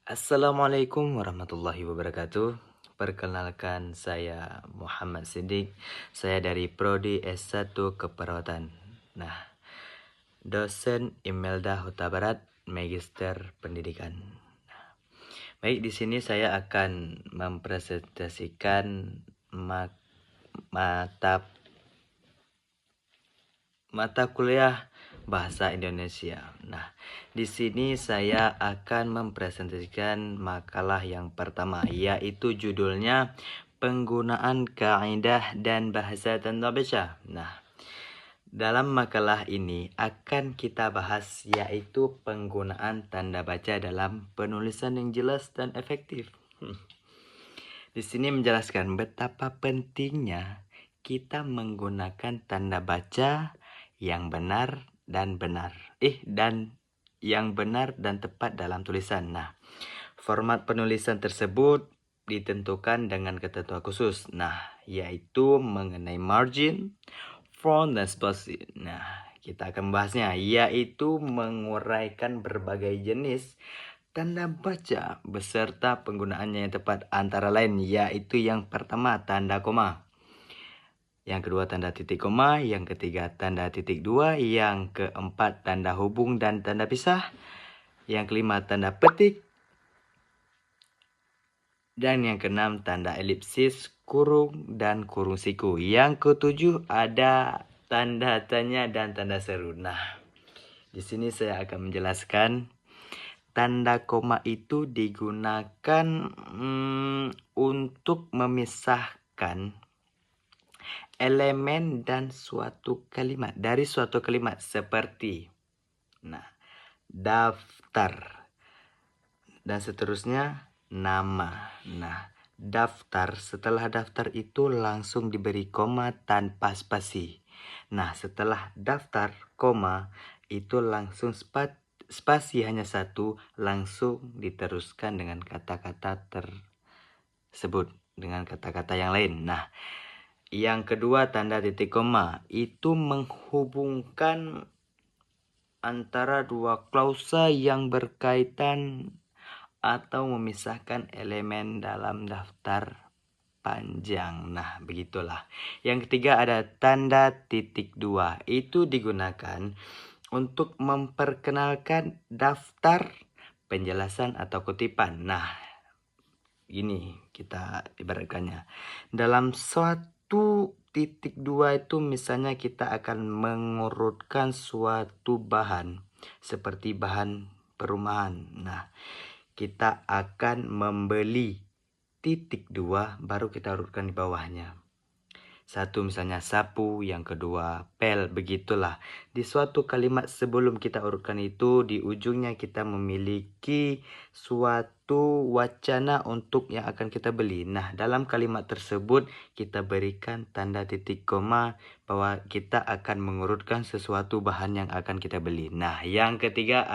Assalamualaikum warahmatullahi wabarakatuh. Perkenalkan saya Muhammad Siddiq. Saya dari Prodi S1 Keperawatan. Nah, dosen Imelda Huta Barat, Magister Pendidikan. Baik, di sini saya akan mempresentasikan mata mata kuliah Bahasa Indonesia. Nah, di sini saya akan mempresentasikan makalah yang pertama, yaitu judulnya Penggunaan Kaidah dan Bahasa Tanda Baca. Nah, dalam makalah ini akan kita bahas yaitu penggunaan tanda baca dalam penulisan yang jelas dan efektif. Di sini menjelaskan betapa pentingnya kita menggunakan tanda baca yang benar dan yang benar dan tepat dalam tulisan. Nah, format penulisan tersebut ditentukan dengan ketentuan khusus. Nah, yaitu mengenai margin, font, dan spasi. Nah, kita akan membahasnya, yaitu menguraikan berbagai jenis tanda baca beserta penggunaannya yang tepat, antara lain yaitu yang pertama tanda koma, yang kedua tanda titik koma, yang ketiga tanda titik dua, yang keempat tanda hubung dan tanda pisah, yang kelima tanda petik, dan yang keenam tanda elipsis, kurung, dan kurung siku. Yang ketujuh ada tanda tanya dan tanda seru. Nah, di sini saya akan menjelaskan tanda koma itu digunakan untuk memisahkan elemen dan suatu kalimat dari suatu kalimat seperti daftar dan seterusnya nama. Nah, daftar, setelah daftar itu langsung diberi koma tanpa spasi. Nah, setelah daftar koma itu langsung spasi hanya satu, langsung diteruskan dengan kata-kata tersebut dengan kata-kata yang lain. Nah, yang kedua tanda titik koma itu menghubungkan antara dua klausa yang berkaitan atau memisahkan elemen dalam daftar panjang. Nah, begitulah. Yang ketiga ada tanda titik dua. Itu digunakan untuk memperkenalkan daftar, penjelasan, atau kutipan. Nah, gini kita ibaratkannya. Dalam suatu titik dua itu misalnya kita akan mengurutkan suatu bahan seperti bahan perumahan. Nah, kita akan membeli titik dua, baru kita urutkan di bawahnya. Satu misalnya sapu, yang kedua pel, begitulah. Di suatu kalimat sebelum kita urutkan itu, di ujungnya kita memiliki suatu wacana untuk yang akan kita beli. Nah, dalam kalimat tersebut kita berikan tanda titik koma bahwa kita akan mengurutkan sesuatu bahan yang akan kita beli. Nah, yang ketiga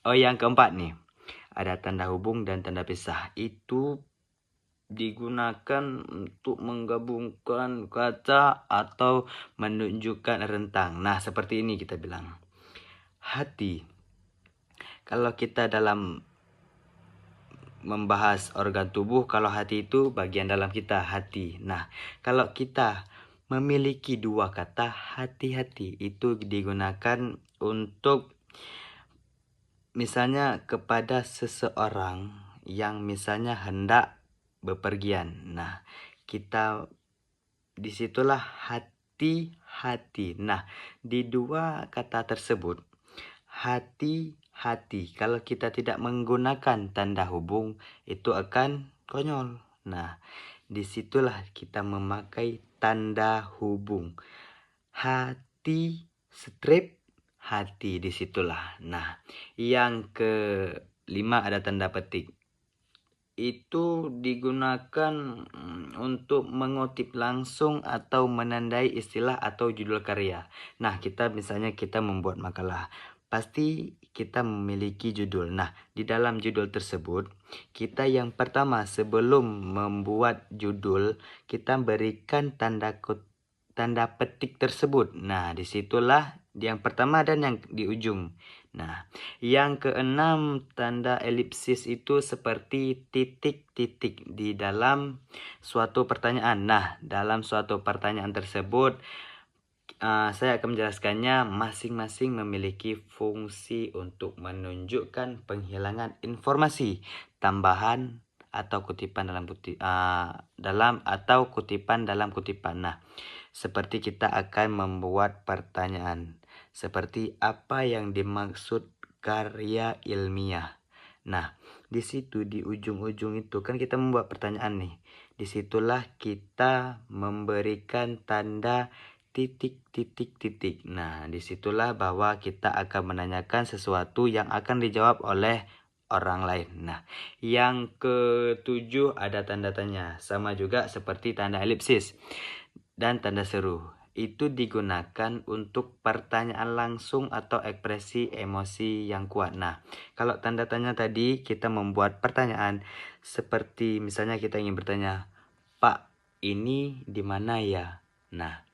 yang keempat nih. Ada tanda hubung dan tanda pisah. Itu digunakan untuk menggabungkan kata atau menunjukkan rentang. Nah, seperti ini kita bilang. Hati. Kalau kita dalam membahas organ tubuh, kalau hati itu bagian dalam kita, hati. Nah, kalau kita memiliki dua kata hati-hati, itu digunakan untuk misalnya kepada seseorang yang misalnya hendak bepergian. Nah, kita disitulah hati-hati. Nah, di dua kata tersebut, hati-hati, kalau kita tidak menggunakan tanda hubung, itu akan konyol. Nah, disitulah kita memakai tanda hubung. Hati strip, hati, disitulah. Nah, yang kelima ada tanda petik. Itu digunakan untuk mengutip langsung atau menandai istilah atau judul karya. Nah, misalnya kita membuat makalah, pasti kita memiliki judul. Nah, di dalam judul tersebut, kita yang pertama sebelum membuat judul, kita berikan tanda tanda petik tersebut. Nah, disitulah yang pertama dan yang di ujung. Nah, yang keenam, tanda elipsis itu seperti titik-titik di dalam suatu pertanyaan. Nah, dalam suatu pertanyaan tersebut, saya akan menjelaskannya. Masing-masing memiliki fungsi untuk menunjukkan penghilangan informasi tambahan atau kutipan dalam kutipan. Nah, seperti kita akan membuat pertanyaan seperti apa yang dimaksud karya ilmiah. Nah, di situ di ujung-ujung itu kan kita membuat pertanyaan nih. Disitulah kita memberikan tanda titik. Nah, disitulah bahwa kita akan menanyakan sesuatu yang akan dijawab oleh orang lain. Nah, yang ketujuh ada tanda tanya. Sama juga seperti tanda elipsis dan tanda seru. Itu digunakan untuk pertanyaan langsung atau ekspresi emosi yang kuat. Nah, kalau tanda tanya tadi kita membuat pertanyaan seperti misalnya kita ingin bertanya, "Pak, ini di mana ya?" Nah,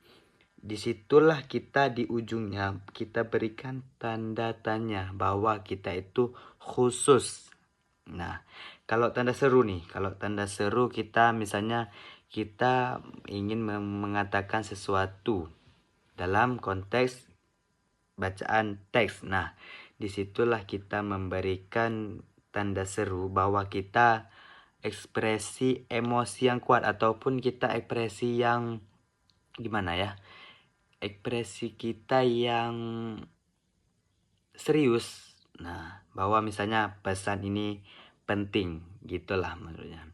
disitulah kita di ujungnya kita berikan tanda tanya bahwa kita itu khusus. Nah, kalau tanda seru kita misalnya kita ingin mengatakan sesuatu dalam konteks bacaan teks. Nah, disitulah kita memberikan tanda seru bahwa kita ekspresi emosi yang kuat ataupun kita ekspresi yang gimana ya? Ekspresi kita yang serius. Nah, bahwa misalnya pesan ini penting, gitulah menurutnya.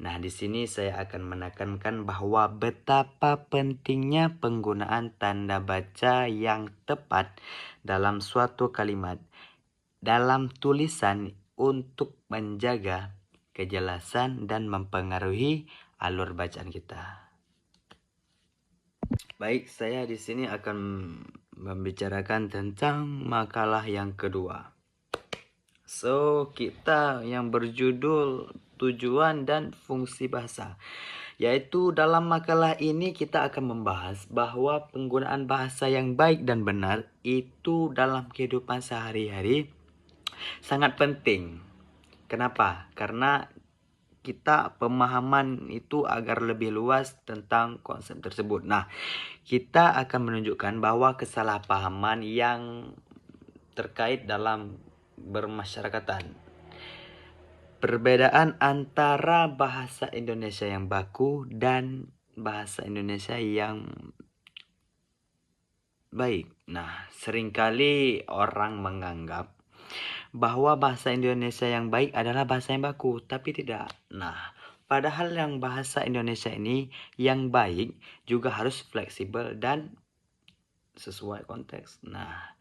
Nah, di sini saya akan menekankan bahwa betapa pentingnya penggunaan tanda baca yang tepat dalam suatu kalimat dalam tulisan untuk menjaga kejelasan dan mempengaruhi alur bacaan kita. Baik, saya di sini akan membicarakan tentang makalah yang kedua. So, kita yang berjudul tujuan dan fungsi bahasa. Yaitu dalam makalah ini kita akan membahas bahwa penggunaan bahasa yang baik dan benar itu dalam kehidupan sehari-hari sangat penting. Kenapa? Karena kita pemahaman itu agar lebih luas tentang konsep tersebut. Nah, kita akan menunjukkan bahwa kesalahpahaman yang terkait dalam bermasyarakatan. Perbedaan antara bahasa Indonesia yang baku dan bahasa Indonesia yang baik. Nah, seringkali orang menganggap bahwa bahasa Indonesia yang baik adalah bahasa yang baku, tapi tidak. Nah, padahal yang bahasa Indonesia ini yang baik juga harus fleksibel dan sesuai konteks. Nah,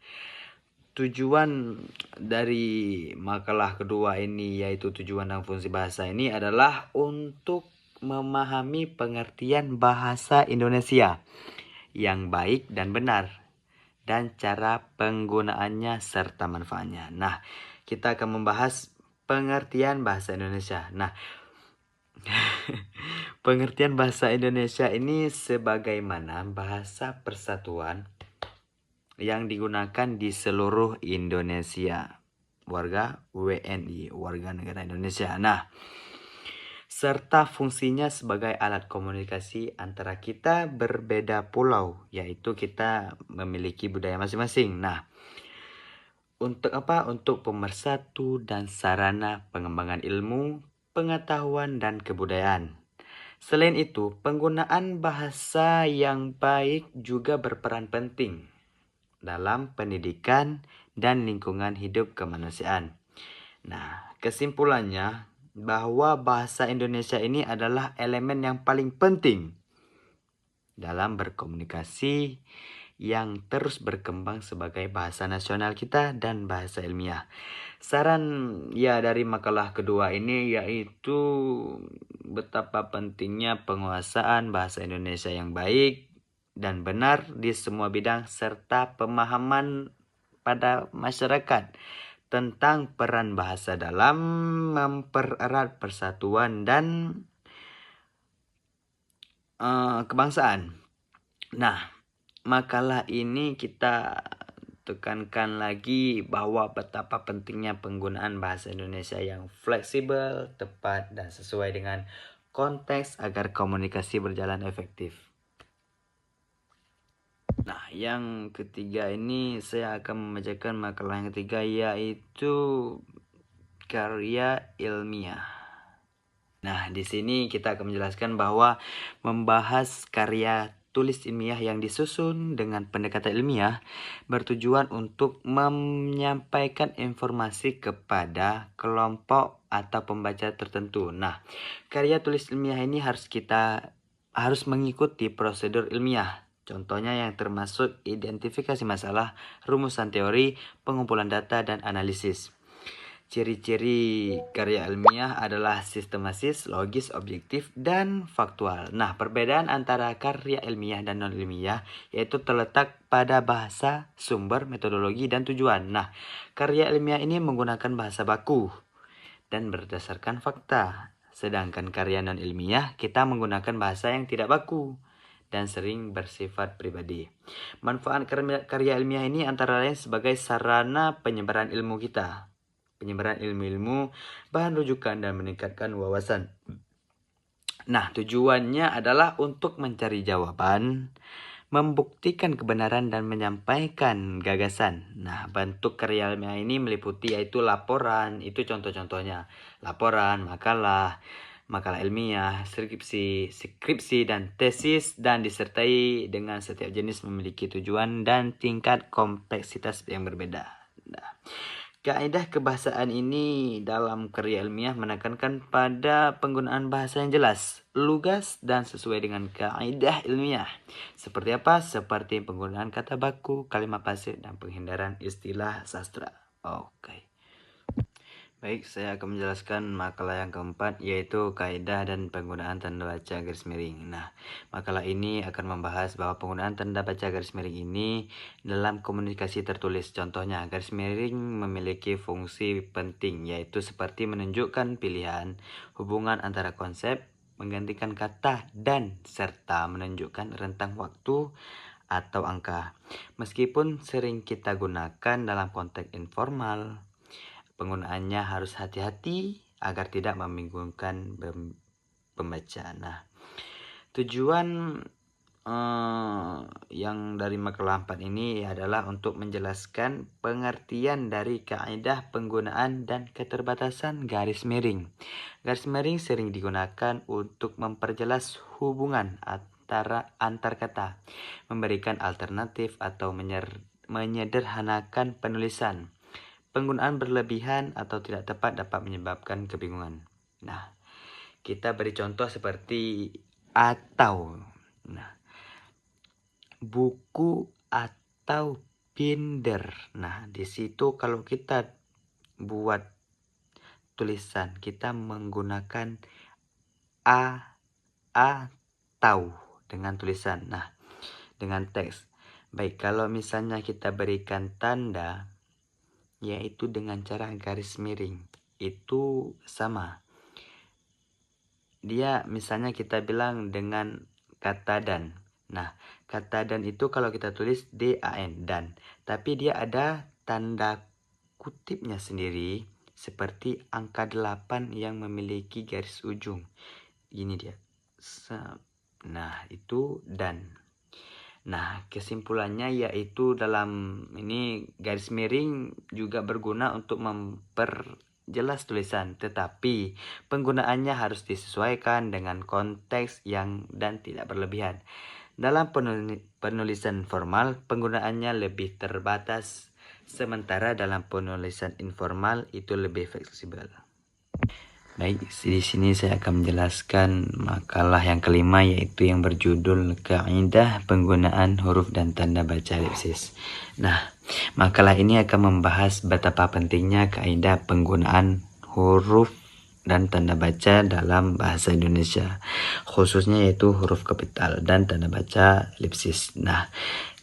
tujuan dari makalah kedua ini yaitu tujuan dan fungsi bahasa ini adalah untuk memahami pengertian bahasa Indonesia yang baik dan benar dan cara penggunaannya serta manfaatnya. Nah, kita akan membahas pengertian bahasa Indonesia. Nah, pengertian bahasa Indonesia ini sebagaimana bahasa persatuan yang digunakan di seluruh Indonesia. Warga WNI, warga negara Indonesia. Nah, serta fungsinya sebagai alat komunikasi antara kita berbeda pulau, yaitu kita memiliki budaya masing-masing. Nah, untuk apa? Untuk pemersatu dan sarana pengembangan ilmu, pengetahuan, dan kebudayaan. Selain itu, penggunaan bahasa yang baik juga berperan penting dalam pendidikan dan lingkungan hidup kemanusiaan. Nah, kesimpulannya bahwa bahasa Indonesia ini adalah elemen yang paling penting dalam berkomunikasi yang terus berkembang sebagai bahasa nasional kita dan bahasa ilmiah. Saran ya dari makalah kedua ini yaitu betapa pentingnya penguasaan bahasa Indonesia yang baik dan benar di semua bidang serta pemahaman pada masyarakat tentang peran bahasa dalam mempererat persatuan dan kebangsaan. Nah, makalah ini kita tekankan lagi bahwa betapa pentingnya penggunaan bahasa Indonesia yang fleksibel, tepat, dan sesuai dengan konteks agar komunikasi berjalan efektif. Nah, yang ketiga ini saya akan membacakan makalah yang ketiga, yaitu karya ilmiah. Nah, di sini kita akan menjelaskan bahwa membahas karya tulis ilmiah yang disusun dengan pendekatan ilmiah bertujuan untuk menyampaikan informasi kepada kelompok atau pembaca tertentu. Nah, karya tulis ilmiah ini harus mengikuti prosedur ilmiah. Contohnya yang termasuk identifikasi masalah, rumusan teori, pengumpulan data, dan analisis. Ciri-ciri karya ilmiah adalah sistematis, logis, objektif, dan faktual. Nah, perbedaan antara karya ilmiah dan non-ilmiah yaitu terletak pada bahasa, sumber, metodologi, dan tujuan. Nah, karya ilmiah ini menggunakan bahasa baku dan berdasarkan fakta. Sedangkan karya non-ilmiah kita menggunakan bahasa yang tidak baku dan sering bersifat pribadi. Manfaat karya ilmiah ini antara lain sebagai sarana penyebaran ilmu kita, penyebaran ilmu-ilmu, bahan rujukan, dan meningkatkan wawasan. Nah, tujuannya adalah untuk mencari jawaban, membuktikan kebenaran, dan menyampaikan gagasan. Nah, bentuk karya ilmiah ini meliputi yaitu laporan, itu contoh-contohnya. Laporan, makalah ilmiah, skripsi, dan tesis, dan disertai dengan setiap jenis memiliki tujuan dan tingkat kompleksitas yang berbeda. Nah, kaidah kebahasaan ini dalam karya ilmiah menekankan pada penggunaan bahasa yang jelas, lugas, dan sesuai dengan kaidah ilmiah. Seperti apa? Seperti penggunaan kata baku, kalimat pasif, dan penghindaran istilah sastra. Oke. Baik, saya akan menjelaskan makalah yang keempat, yaitu kaidah dan penggunaan tanda baca garis miring. Nah, makalah ini akan membahas bahwa penggunaan tanda baca garis miring ini dalam komunikasi tertulis. Contohnya, garis miring memiliki fungsi penting, yaitu seperti menunjukkan pilihan, hubungan antara konsep, menggantikan kata, dan serta menunjukkan rentang waktu atau angka. Meskipun sering kita gunakan dalam konteks informal, penggunaannya harus hati-hati agar tidak membingungkan pembaca. Nah, tujuan yang dari makalah 4 ini adalah untuk menjelaskan pengertian dari kaidah penggunaan dan keterbatasan garis miring. Garis miring sering digunakan untuk memperjelas hubungan antar kata, memberikan alternatif, atau menyederhanakan penulisan. Penggunaan berlebihan atau tidak tepat dapat menyebabkan kebingungan. Nah, kita beri contoh seperti atau. Nah, buku atau binder. Nah, di situ kalau kita buat tulisan, kita menggunakan atau dengan tulisan. Nah, dengan teks. Baik, kalau misalnya kita berikan tanda, yaitu dengan cara garis miring, itu sama. Dia misalnya kita bilang dengan kata dan. Nah, kata dan itu kalau kita tulis DAN, dan. Tapi dia ada tanda kutipnya sendiri, seperti angka 8 yang memiliki garis ujung. Gini dia. Nah, itu dan. Nah, kesimpulannya yaitu dalam ini garis miring juga berguna untuk memperjelas tulisan, tetapi penggunaannya harus disesuaikan dengan konteks dan tidak berlebihan. Dalam penulisan formal, penggunaannya lebih terbatas, sementara dalam penulisan informal itu lebih fleksibel. Baik, di sini saya akan menjelaskan makalah yang kelima, yaitu yang berjudul Kaidah Penggunaan Huruf dan Tanda Baca Elipsis. Nah, makalah ini akan membahas betapa pentingnya kaidah penggunaan huruf dan tanda baca dalam bahasa Indonesia, khususnya yaitu huruf kapital dan tanda baca elipsis. Nah,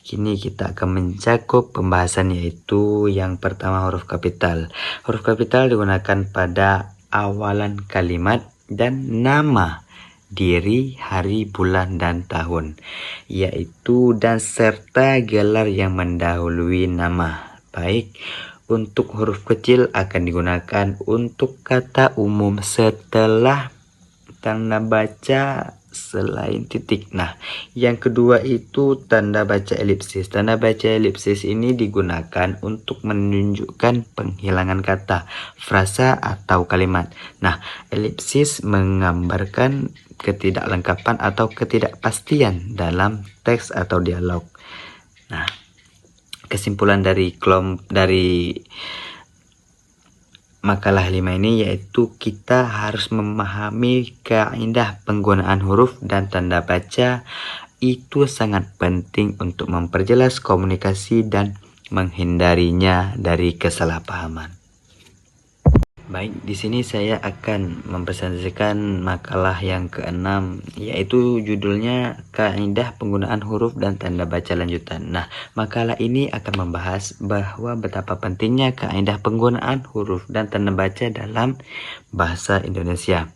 kini kita akan mencakup pembahasan, yaitu yang pertama huruf kapital. Huruf kapital digunakan pada awalan kalimat dan nama diri, hari, bulan, dan tahun, yaitu dan serta gelar yang mendahului nama. Baik, untuk huruf kecil akan digunakan untuk kata umum setelah tanda baca selain titik. Nah, yang kedua itu tanda baca elipsis. Tanda baca elipsis ini digunakan untuk menunjukkan penghilangan kata, frasa, atau kalimat. Nah, elipsis menggambarkan ketidaklengkapan atau ketidakpastian dalam teks atau dialog. Nah, kesimpulan dari makalah 5 ini yaitu kita harus memahami kaidah penggunaan huruf dan tanda baca. Itu sangat penting untuk memperjelas komunikasi dan menghindarinya dari kesalahpahaman. Baik, di sini saya akan mempresentasikan makalah yang keenam, yaitu judulnya Kaidah Penggunaan Huruf dan Tanda Baca Lanjutan. Nah, makalah ini akan membahas bahwa betapa pentingnya kaidah penggunaan huruf dan tanda baca dalam bahasa Indonesia.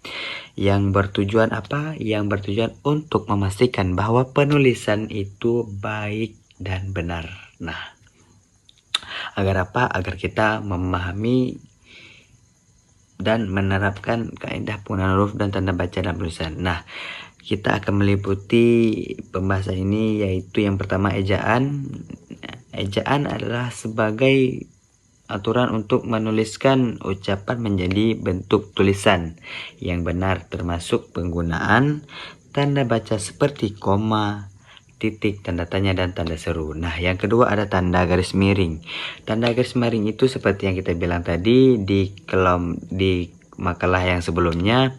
Yang bertujuan apa? Yang bertujuan untuk memastikan bahwa penulisan itu baik dan benar. Nah, agar apa? Agar kita memahami dan menerapkan kaidah penggunaan huruf dan tanda baca dalam tulisan. Nah, kita akan meliputi pembahasan ini, yaitu yang pertama ejaan. Ejaan adalah sebagai aturan untuk menuliskan ucapan menjadi bentuk tulisan yang benar, termasuk penggunaan tanda baca seperti koma, titik, tanda tanya, dan tanda seru. Nah, yang kedua ada tanda garis miring. Tanda garis miring itu seperti yang kita bilang tadi di makalah yang sebelumnya,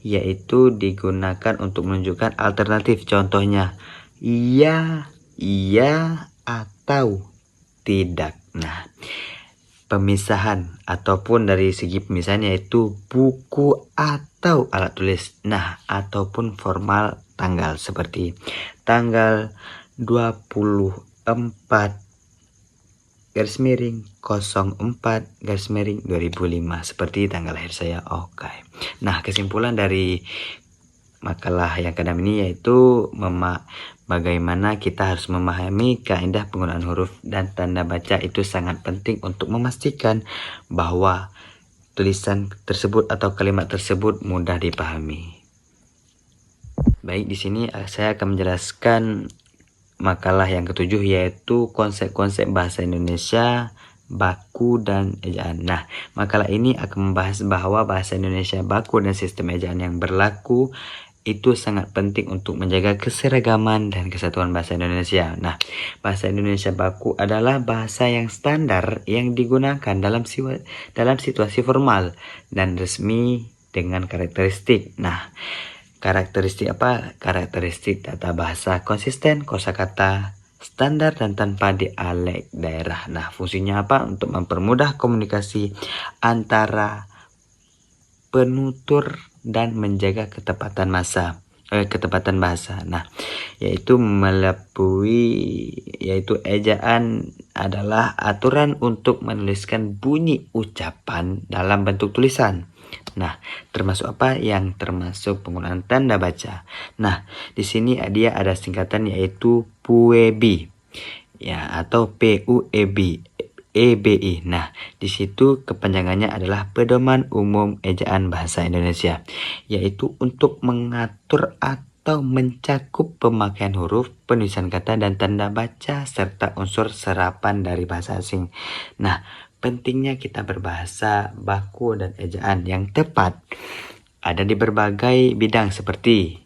yaitu digunakan untuk menunjukkan alternatif. Contohnya, iya, atau tidak. Nah, pemisahan ataupun dari segi pemisahan yaitu buku atau alat tulis. Nah, ataupun formal tanggal seperti tanggal 24 garis miring 04 garis miring 2005 seperti tanggal lahir saya. Oke. Nah, kesimpulan dari makalah yang kedam ini yaitu bagaimana kita harus memahami kaidah penggunaan huruf dan tanda baca. Itu sangat penting untuk memastikan bahwa tulisan tersebut atau kalimat tersebut mudah dipahami. Baik, di sini saya akan menjelaskan makalah yang ketujuh, yaitu konsep-konsep bahasa Indonesia, baku, dan ejaan. Nah, makalah ini akan membahas bahwa bahasa Indonesia baku dan sistem ejaan yang berlaku itu sangat penting untuk menjaga keseragaman dan kesatuan bahasa Indonesia. Nah, bahasa Indonesia baku adalah bahasa yang standar yang digunakan dalam situasi formal dan resmi dengan karakteristik. Nah, karakteristik apa? Karakteristik tata bahasa konsisten, kosakata standar, dan tanpa dialek daerah. Nah, fungsinya apa? Untuk mempermudah komunikasi antara penutur dan menjaga ketepatan bahasa. Nah, yaitu ejaan adalah aturan untuk menuliskan bunyi ucapan dalam bentuk tulisan. Nah, termasuk apa? Yang termasuk penggunaan tanda baca. Nah, di sini dia ada singkatan yaitu PUEBI, ya, atau PUEBI. Nah, di situ kepanjangannya adalah Pedoman Umum Ejaan Bahasa Indonesia, yaitu untuk mengatur atau mencakup pemakaian huruf, penulisan kata, dan tanda baca serta unsur serapan dari bahasa asing. Nah, pentingnya kita berbahasa baku dan ejaan yang tepat ada di berbagai bidang seperti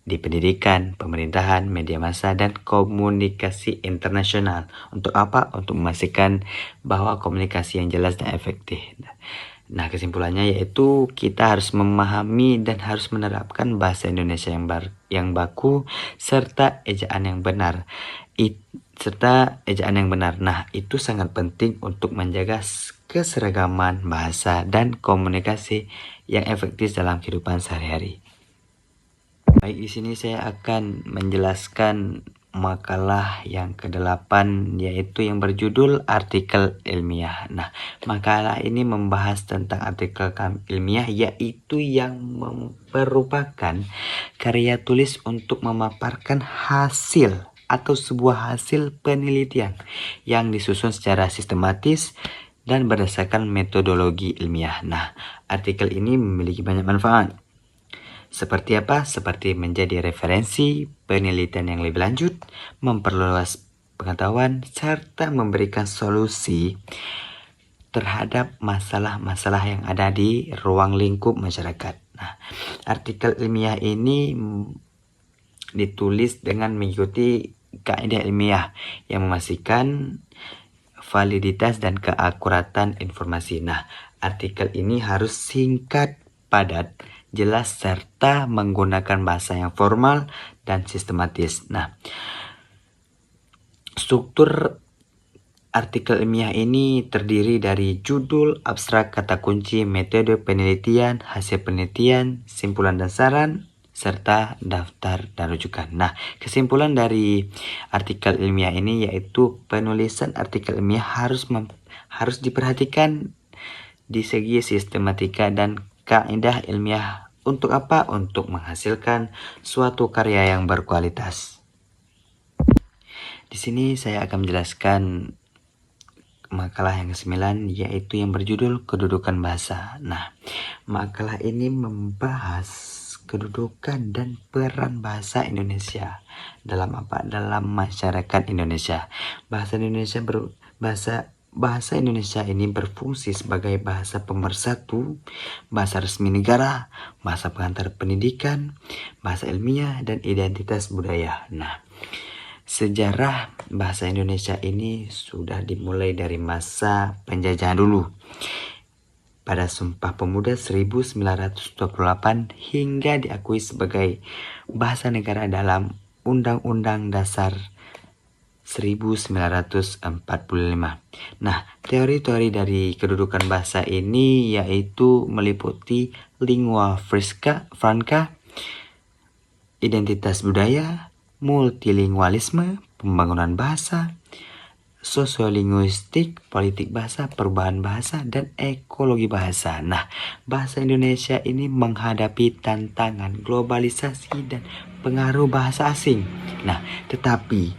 di pendidikan, pemerintahan, media massa, dan komunikasi internasional. Untuk apa? Untuk memastikan bahwa komunikasi yang jelas dan efektif. Nah, kesimpulannya yaitu kita harus memahami dan harus menerapkan bahasa Indonesia yang baku serta ejaan yang benar. Nah, itu sangat penting untuk menjaga keseragaman bahasa dan komunikasi yang efektif dalam kehidupan sehari-hari. Baik, di sini saya akan menjelaskan makalah yang ke-8, yaitu yang berjudul artikel ilmiah. Nah, makalah ini membahas tentang artikel ilmiah, yaitu yang merupakan karya tulis untuk memaparkan hasil atau sebuah hasil penelitian yang disusun secara sistematis dan berdasarkan metodologi ilmiah. Nah, artikel ini memiliki banyak manfaat. Seperti apa? Seperti menjadi referensi penelitian yang lebih lanjut, memperluas pengetahuan, serta memberikan solusi terhadap masalah-masalah yang ada di ruang lingkup masyarakat. Nah, artikel ilmiah ini ditulis dengan mengikuti kaidah ilmiah yang memastikan validitas dan keakuratan informasi. Nah, artikel ini harus singkat, padat, jelas, serta menggunakan bahasa yang formal dan sistematis. Nah, struktur artikel ilmiah ini terdiri dari judul, abstrak, kata kunci, metode penelitian, hasil penelitian, simpulan dan saran, serta daftar dan rujukan. Nah, kesimpulan dari artikel ilmiah ini yaitu penulisan artikel ilmiah harus diperhatikan di segi sistematika dan kaidah ilmiah. Untuk apa? Untuk menghasilkan suatu karya yang berkualitas. Di sini saya akan menjelaskan makalah yang ke-9, yaitu yang berjudul kedudukan bahasa. Nah, makalah ini membahas kedudukan dan peran bahasa Indonesia dalam apa? Dalam masyarakat Indonesia. Bahasa Indonesia ini berfungsi sebagai bahasa pemersatu, bahasa resmi negara, bahasa pengantar pendidikan, bahasa ilmiah, dan identitas budaya. Nah, sejarah bahasa Indonesia ini sudah dimulai dari masa penjajahan dulu. Pada Sumpah Pemuda 1928 hingga diakui sebagai bahasa negara dalam Undang-Undang Dasar 1945. Nah, teori-teori dari kedudukan bahasa ini yaitu meliputi lingua franca, identitas budaya, multilingualisme, pembangunan bahasa, sosiolinguistik, politik bahasa, perubahan bahasa, dan ekologi bahasa. Nah, bahasa Indonesia ini menghadapi tantangan globalisasi dan pengaruh bahasa asing. Nah, tetapi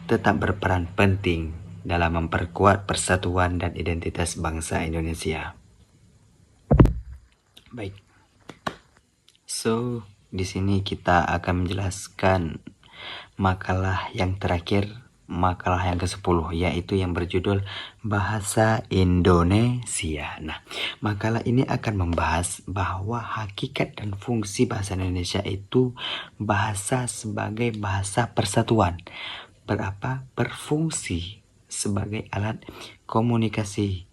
tetap berperan penting dalam memperkuat persatuan dan identitas bangsa Indonesia. Baik. So, di sini kita akan menjelaskan makalah yang terakhir, makalah yang ke-10, yaitu yang berjudul Bahasa Indonesia. Nah, makalah ini akan membahas bahwa hakikat dan fungsi bahasa Indonesia itu bahasa sebagai bahasa persatuan. Berfungsi sebagai alat komunikasi.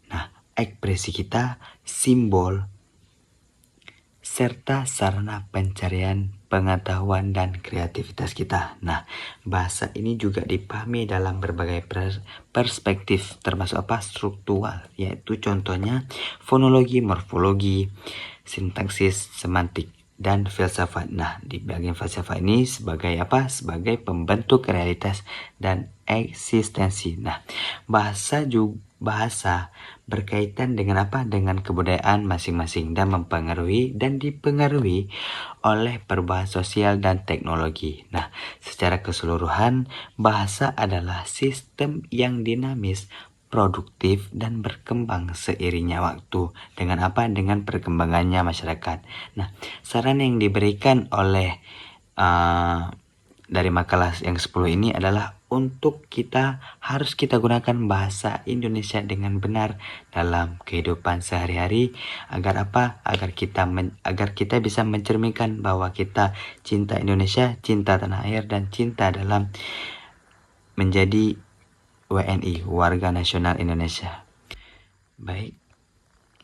Nah, ekspresi kita, simbol, serta sarana pencarian pengetahuan dan kreativitas kita. Nah, bahasa ini juga dipahami dalam berbagai perspektif, termasuk apa? Struktural, yaitu contohnya fonologi, morfologi, sintaksis, semantik, dan filsafat. Nah, di bagian filsafat ini sebagai apa? Sebagai pembentuk realitas dan eksistensi. Nah, bahasa berkaitan dengan apa? Dengan kebudayaan masing-masing dan dipengaruhi oleh perubahan sosial dan teknologi. Nah, secara keseluruhan, bahasa adalah sistem yang dinamis, produktif, dan berkembang seiringnya waktu. Dengan apa? Dengan perkembangannya masyarakat. Nah, saran yang diberikan oleh dari makalah yang 10 ini adalah untuk harus kita gunakan bahasa Indonesia dengan benar dalam kehidupan sehari-hari agar apa? Agar kita bisa mencerminkan bahwa kita cinta Indonesia, cinta tanah air, dan cinta dalam menjadi WNI, warga nasional Indonesia. Baik,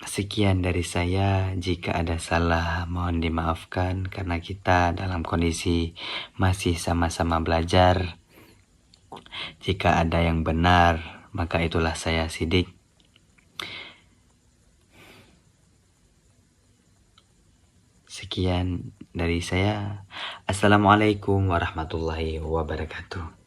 sekian dari saya. Jika ada salah, mohon dimaafkan karena kita dalam kondisi masih sama-sama belajar. Jika ada yang benar, maka itulah saya, Sidik. Sekian dari saya. Assalamualaikum warahmatullahi wabarakatuh.